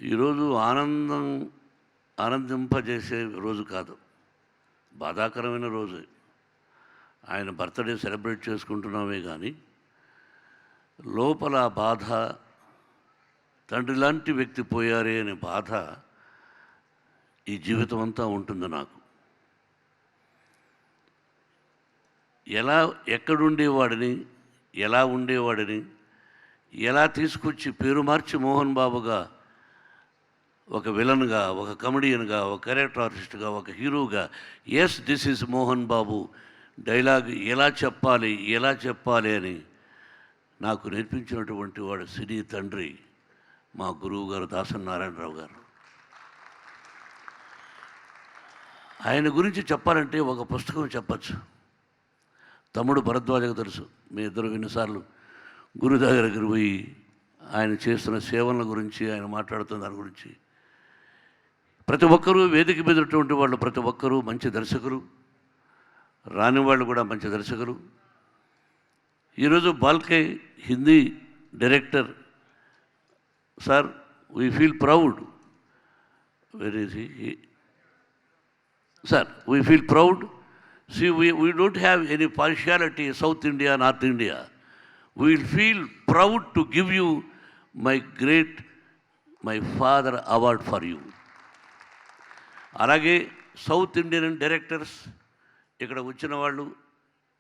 ఈరోజు ఆనందింపజేసే రోజు కాదు, బాధాకరమైన రోజు. ఆయన బర్త్డే సెలబ్రేట్ చేసుకుంటున్నామే కానీ లోపల బాధ, తండ్రి లాంటి వ్యక్తి పోయారే అనే బాధ ఈ జీవితం అంతా ఉంటుంది నాకు. ఎక్కడుండేవాడిని, ఎలా ఉండేవాడిని, ఎలా తీసుకొచ్చి పేరు మార్చి మోహన్ బాబుగా, ఒక విలన్గా, ఒక కమెడియన్గా, ఒక క్యారెక్టర్ ఆర్టిస్ట్గా, ఒక హీరోగా, yes this is Mohan Babu dialogue ఎలా చెప్పాలి అని నాకు నేర్పించినటువంటి వాడు సినీ తండ్రి మా గురువు గారు దాసరి నారాయణరావు గారు. ఆయన గురించి చెప్పాలంటే ఒక పుస్తకం చెప్పచ్చు. తమ్ముడు భరద్వాజకు తెలుసు, మీ ఇద్దరు ఎన్నిసార్లు గురు దగ్గరికి పోయి ఆయన చేస్తున్న సేవల గురించి, ఆయన మాట్లాడుతున్న దాని గురించి. ప్రతి ఒక్కరూ వేదిక మీదటువంటి వాళ్ళు ప్రతి ఒక్కరూ మంచి దర్శకులు, రాని వాళ్ళు కూడా మంచి దర్శకులు. ఈరోజు Phalke Hindi director sir, we feel proud. Where is he? Sir, we feel proud. See, we don't have any partiality, South India, North India. We will feel proud to give you my father award for you. అలాగే south Indian directors ఇక్కడ వచ్చిన వాళ్ళు,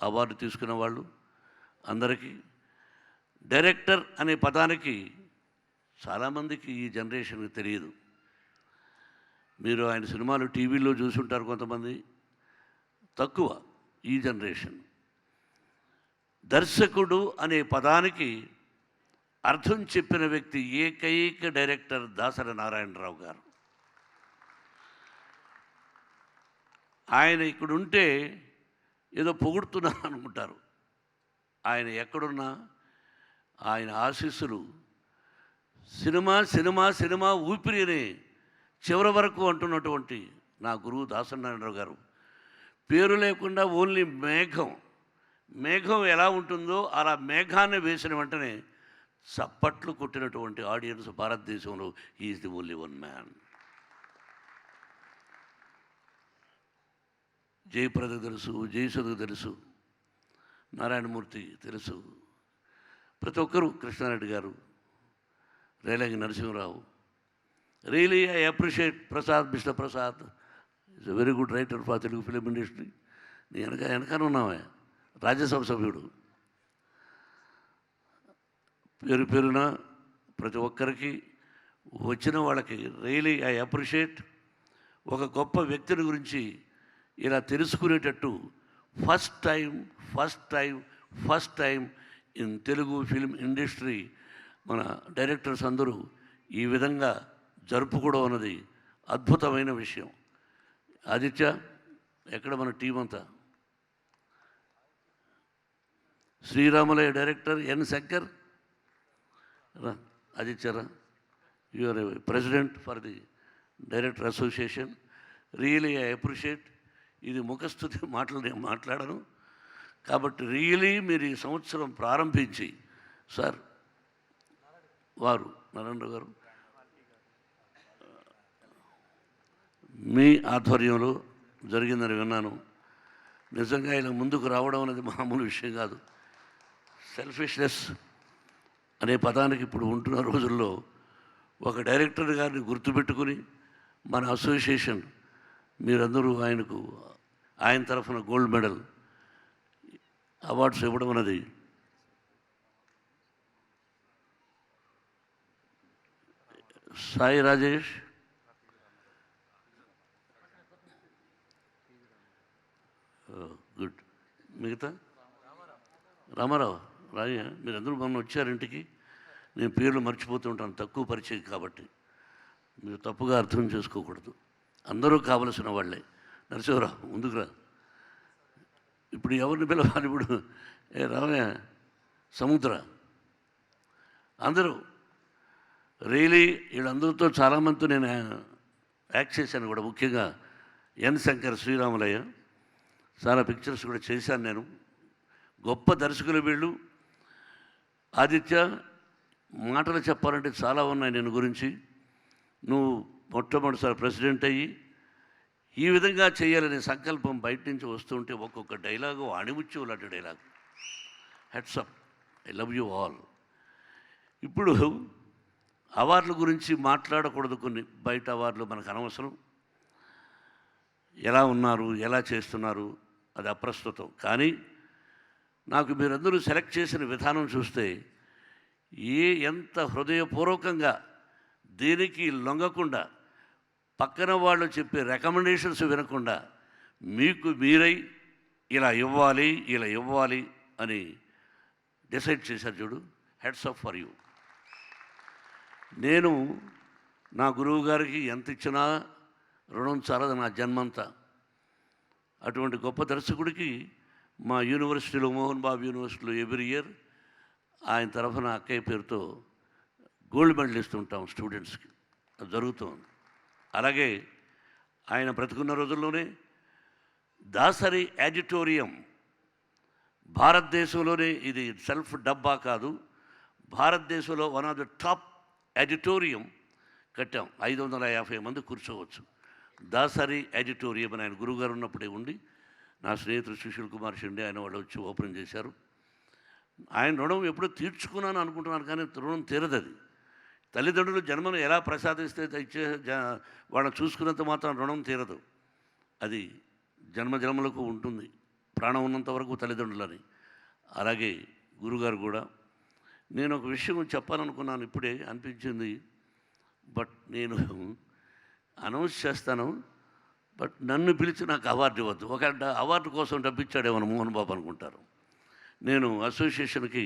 award తీసుకున్న వాళ్ళు అందరికీ, director అనే పదానికి చాలామందికి ఈ జనరేషన్కి తెలియదు. మీరు ఆయన సినిమాలు టీవీలో చూసుంటారు కొంతమంది, తక్కువ ఈ జనరేషన్. దర్శకుడు అనే పదానికి అర్థం చెప్పిన వ్యక్తి ఏకైక డైరెక్టర్ దాసరి నారాయణరావు గారు. ఆయన ఇక్కడుంటే ఏదో పొగుడుతున్నారు అనుకుంటారు. ఆయన ఎక్కడున్నా ఆయన ఆశీస్సులు సినిమా సినిమా సినిమా ఊపిరి అనే చివరి వరకు అంటున్నటువంటి నా గురువు దాసరి నారాయణరావు గారు. పేరు లేకుండా ఓన్లీ మేఘం ఎలా ఉంటుందో అలా మేఘాన్ని వేసిన వెంటనే చప్పట్లు కొట్టినటువంటి ఆడియన్స్ భారతదేశంలో is the only one man. జయప్రదకు తెలుసు, జయసుధకు తెలుసు, నారాయణమూర్తి తెలుసు, ప్రతి ఒక్కరూ, Krishna Reddy garu, Relangi Narasimha Rao. Really I appreciate mister Prasad is a very good writer for Telugu film industry. నీ వెనకాల ఉన్నావే, రాజ్యసభ సభ్యుడు. పేరున ప్రతి ఒక్కరికి వచ్చిన వాళ్ళకి రియలీ ఐ అప్రిషియేట్. ఒక గొప్ప వ్యక్తిని గురించి ఇలా తెలుసుకునేటట్టు first time in Telugu film industry మన డైరెక్టర్స్ అందరూ ఈ విధంగా జరుపుకోవడం అన్నది అద్భుతమైన విషయం. ఆదిత్య, ఎక్కడ మన టీం అంతా? శ్రీరామలయ డైరెక్టర్ ఎన్ శంకర్ రా. ఆదిత్య రా, you are president for the director association. Really I appreciate. ఇది ముఖస్థుతి మాటలు నేను మాట్లాడను కాబట్టి రియలీ మీరు ఈ సంవత్సరం ప్రారంభించి, సార్ వారు నారాయణరావు గారు మీ ఆధ్వర్యంలో జరిగిందని విన్నాను. నిజంగా ఇలా ముందుకు రావడం అనేది మామూలు విషయం కాదు. సెల్ఫిష్నెస్ అనే పదానికి ఇప్పుడు ఉంటున్న రోజుల్లో ఒక డైరెక్టర్ గారిని గుర్తుపెట్టుకుని మన అసోసియేషన్ మీరందరూ ఆయన తరఫున గోల్డ్ మెడల్ అవార్డ్స్ ఇవ్వడం అనేది సాయి రాజేష్, గుడ్. మిగతా రామారావు, రాజయ్య, మీరందరూ మొన్న వచ్చారు ఇంటికి. నేను పేర్లు మర్చిపోతూ ఉంటాను, తక్కువ పరిచయం కాబట్టి మీరు తప్పుగా అర్థం చేసుకోకూడదు. అందరూ కావలసిన వాళ్ళే. నరసింహరావు ముందుకు రా. ఇప్పుడు ఎవరిని పిలవాలి? ఇప్పుడు రామయ్య, సముద్ర, అందరూ రియలీ వీళ్ళందరితో చాలామందితో నేను యాక్ట్ చేశాను కూడా. ముఖ్యంగా ఎన్ శంకర్, శ్రీరామలయ్య, చాలా పిక్చర్స్ కూడా చేశాను నేను. గొప్ప దర్శకులు వీళ్ళు. ఆదిత్య, మాటలు చెప్పాలంటే చాలా ఉన్నాయి నేను గురించి. నువ్వు మొట్టమొదటిసారి ప్రెసిడెంట్ అయ్యి ఈ విధంగా చేయాలనే సంకల్పం బయట నుంచి వస్తుంటే ఒక్కొక్క డైలాగు అణిముత్యం లాంటి dialogue. Heads-up, I love you all. ఇప్పుడు అవార్డుల గురించి మాట్లాడకూడదు, కొన్ని బయట అవార్డులు మనకు అనవసరం. ఎలా ఉన్నారు, ఎలా చేస్తున్నారు అది అప్రస్తుతం. కానీ నాకు మీరందరూ సెలెక్ట్ చేసిన విధానం చూస్తే ఎంత హృదయపూర్వకంగా దేనికి లొంగకుండా, పక్కన వాళ్ళు చెప్పే రికమెండేషన్స్ వినకుండా మీకు మీరై ఇలా ఇవ్వాలి ఇలా ఇవ్వాలి అని డిసైడ్ చేశారు చూడు. Heads of for you. నేను నా గురువు గారికి ఎంత ఇచ్చినా రుణం చాలదు నా జన్మంతా. అటువంటి గొప్ప దర్శకుడికి మా యూనివర్సిటీలో, మోహన్ బాబు యూనివర్సిటీలో ఎవ్రీ ఇయర్ ఆయన తరఫున అక్కయ్య పేరుతో గోల్డ్ మెడల్ ఇస్తుంటాం స్టూడెంట్స్కి. అది జరుగుతుంది. అలాగే ఆయన బ్రతుకున్న రోజుల్లోనే దాసరి ఆడిటోరియం, భారతదేశంలోనే ఇది సెల్ఫ్ డబ్బా కాదు, భారతదేశంలో one of the top auditorium కట్టాం. 550 మంది కూర్చోవచ్చు. దాసరి ఆడిటోరియం అని ఆయన గురువుగారు ఉన్నప్పుడే ఉండి, నా స్నేహితుడు సుశీల్ కుమార్ షిండే ఆయన వాళ్ళు వచ్చి ఓపెన్ చేశారు. ఆయన రుణం ఎప్పుడూ తీర్చుకున్నాను అనుకుంటున్నాను, కానీ రుణం తీరదు. అది తల్లిదండ్రులు జన్మను ఎలా ప్రసాదిస్తే ఇచ్చే వాళ్ళని చూసుకున్నంత మాత్రం రుణం తీరదు. అది జన్మలకు ఉంటుంది, ప్రాణం ఉన్నంత వరకు తల్లిదండ్రులని. అలాగే గురుగారు కూడా. నేను ఒక విషయం చెప్పాలనుకున్నాను, ఇప్పుడే అనిపించింది. బట్ నేను అనౌన్స్ చేస్తాను, బట్ నన్ను పిలిచి నాకు అవార్డు ఇవ్వద్దు. ఒక అవార్డు కోసం డబ్బిచ్చాడేమో మోహన్ బాబు అనుకుంటారు. నేను అసోసియేషన్కి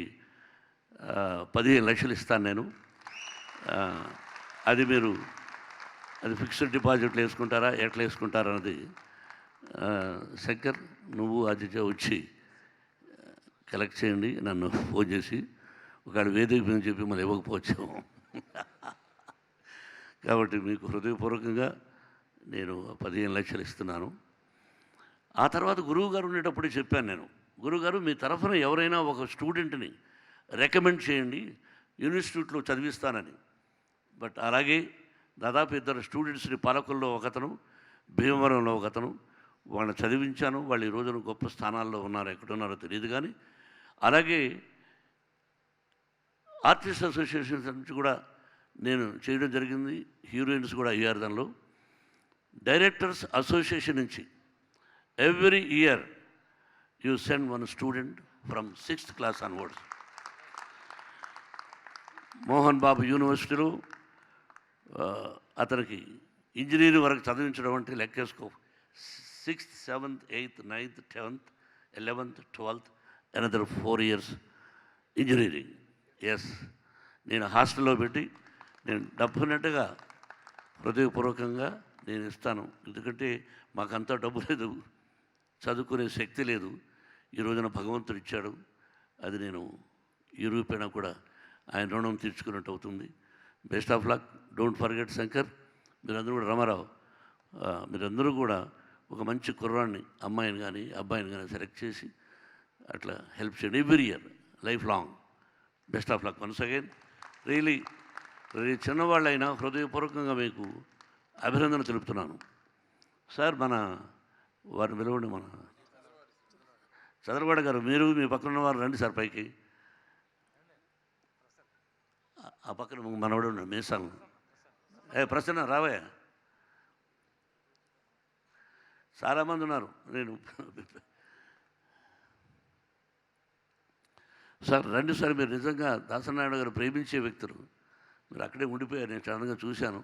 15 లక్షలు ఇస్తాను నేను. అది మీరు అది ఫిక్స్డ్ డిపాజిట్లు వేసుకుంటారా ఎట్లా వేసుకుంటారా అన్నది శంకర్ నువ్వు ఆదిత్య వచ్చి కలెక్ట్ చేయండి. నన్ను ఫోన్ చేసి ఒకవేళ వేదిక మీద చెప్పి మళ్ళీ ఇవ్వకపోవచ్చాము. కాబట్టి మీకు హృదయపూర్వకంగా నేను 15 లక్షలు ఇస్తున్నాను. ఆ తర్వాత గురువుగారు ఉండేటప్పుడే చెప్పాను నేను, గురువుగారు మీ తరఫున ఎవరైనా ఒక స్టూడెంట్ని రికమెండ్ చేయండి, ఇన్స్టిట్యూట్లో చదివిస్తానని. బట్ అలాగే దాదాపు 2 స్టూడెంట్స్ని, పాలకుల్లో ఒకతను, భీమవరంలో ఒకతను, వాళ్ళని చదివించాను. వాళ్ళు ఈ రోజున గొప్ప స్థానాల్లో ఉన్నారు, ఎక్కడున్నారో తెలియదు. కానీ అలాగే ఆర్టిస్ట్ అసోసియేషన్స్ నుంచి కూడా నేను చేయడం జరిగింది. హీరోయిన్స్ కూడా అయ్యారు దానిలో. డైరెక్టర్స్ అసోసియేషన్ నుంచి every year you send 1 student from 6th class onwards. Mohan Babu యూనివర్సిటీలో అతనికి ఇంజనీరింగ్ వరకు చదివించడం అంటే లెక్కేసుకో. 6th, 7th, 8th, 9th, 10th, 11th, 12th, another 4 years engineering. Yes, నేను హాస్టల్లో పెట్టి నేను డెఫినెట్గా హృదయపూర్వకంగా నేను ఇస్తాను. ఎందుకంటే మాకంతా డబ్బు లేదు, చదువుకునే శక్తి లేదు. ఈ రోజున భగవంతుడు ఇచ్చాడు. అది నేను ఈ రూపేణా కూడా ఆయన రుణం తీర్చుకున్నట్టు అవుతుంది. Best of luck. Don't forget Shankar. మీరందరూ కూడా, రామారావు, మీరందరూ కూడా ఒక మంచి కుర్రాన్ని, అమ్మాయిని కానీ అబ్బాయిని కానీ సెలెక్ట్ చేసి అట్లా హెల్ప్ చేయండి. Every year, life long. Best of luck once again. Really చిన్నవాళ్ళైనా హృదయపూర్వకంగా మీకు అభినందన తెలుపుతున్నాను. సార్, మన వారిని పిలవండి, మన చంద్రబాబు గారు. మీరు మీ పక్కన ఉన్నవారు రండి సార్ పైకి. ఆ పక్కన మనవాడు ఉన్నాడు మీసాలు. ప్రసన్న రావయ్య. చాలామంది ఉన్నారు. నేను సార్ రండి సార్. మీరు నిజంగా దాసనారాయణ గారు ప్రేమించే వ్యక్తులు. మీరు అక్కడే ఉండిపోయారు, నేను సడన్గా చూశాను.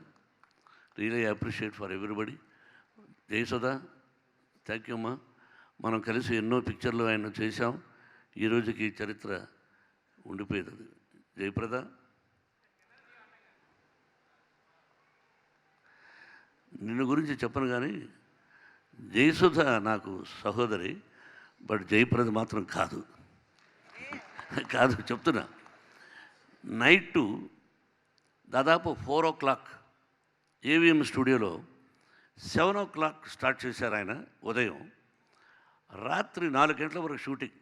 Really appreciate for everybody. Jayasudha, thank you అమ్మా. మనం కలిసి ఎన్నో పిక్చర్లు ఆయన చేశాం. ఈరోజుకి చరిత్ర ఉండిపోయేది. జయప్రద, నిన్ను గురించి చెప్పను కానీ జయసుధ నాకు సహోదరి, బట్ జయప్రద మాత్రం కాదు. కాదు చెప్తున్నా. నైటు దాదాపు 4 o'clock ఏవిఎం స్టూడియోలో 7 o'clock స్టార్ట్ చేశారు ఆయన ఉదయం. రాత్రి 4 గంటల వరకు షూటింగ్.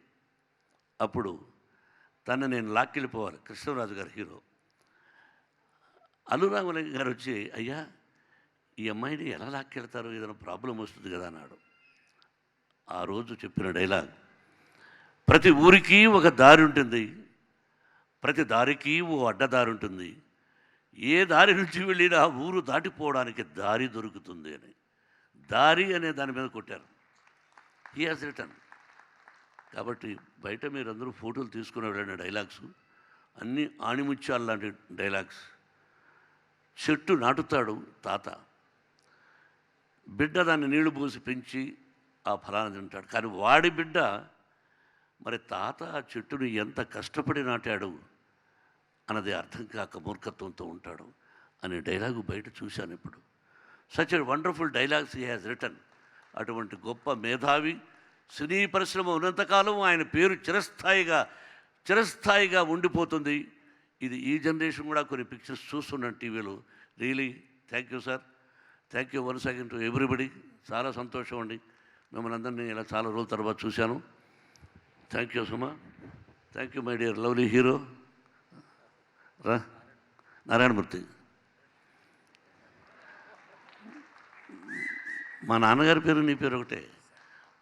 అప్పుడు తను నేను లాక్కెళ్ళిపోవాలి. కృష్ణరాజు గారు హీరో. అనురామలింగ గారు వచ్చి, అయ్యా ఈ అమ్మాయిని ఎలా లాక్కెళ్తారు, ఏదైనా ప్రాబ్లం వస్తుంది కదా అన్నాడు. ఆ రోజు చెప్పిన డైలాగ్, ప్రతి ఊరికి ఒక దారి ఉంటుంది, ప్రతి దారికి ఓ అడ్డదారి ఉంటుంది, ఏ దారి నుంచి వెళ్ళినా ఊరు దాటిపోవడానికి దారి దొరుకుతుంది అని. దారి అనే దాని మీద కొట్టారు. He has return. కాబట్టి బయట మీరందరూ ఫోటోలు తీసుకుని వెళ్ళిన డైలాగ్స్ అన్నీ ఆణిముత్యాలు లాంటి డైలాగ్స్. చెట్టు నాటుతాడు తాత, బిడ్డ దాన్ని నీళ్లు పోసి పెంచి ఆ ఫలాన్ని తింటాడు. కానీ వాడి బిడ్డ మరి తాత ఆ చెట్టుని ఎంత కష్టపడి నాటాడు అన్నది అర్థం కాక మూర్ఖత్వంతో ఉంటాడు అనే డైలాగు బయట చూశాను ఇప్పుడు. Such a wonderful dialogues he has return. అటువంటి గొప్ప మేధావి సినీ పరిశ్రమ ఉన్నంతకాలం ఆయన పేరు చిరస్థాయిగా ఉండిపోతుంది. ఇది ఈ జనరేషన్ కూడా కొన్ని పిక్చర్స్ చూస్తున్నాను టీవీలో. Really thank you sir, thank you once again to everybody. చాలా సంతోషం అండి, మిమ్మల్ని అందరినీ ఇలా చాలా రోజుల తర్వాత చూశాను. Thank you Suma, thank you my dear lovely hero రా నారాయణమూర్తి. మా నాన్నగారి పేరు నీ పేరు ఒకటే.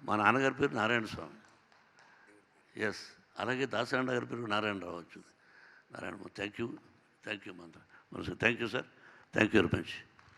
మా నాన్నగారి పేరు నారాయణ స్వామి. ఎస్, అలాగే దాసరాండ గారి పేరు నారాయణరావు వచ్చింది. నారాయణ, థ్యాంక్ యూ మంత్ర మనసు. Thank you sir, thank you very much.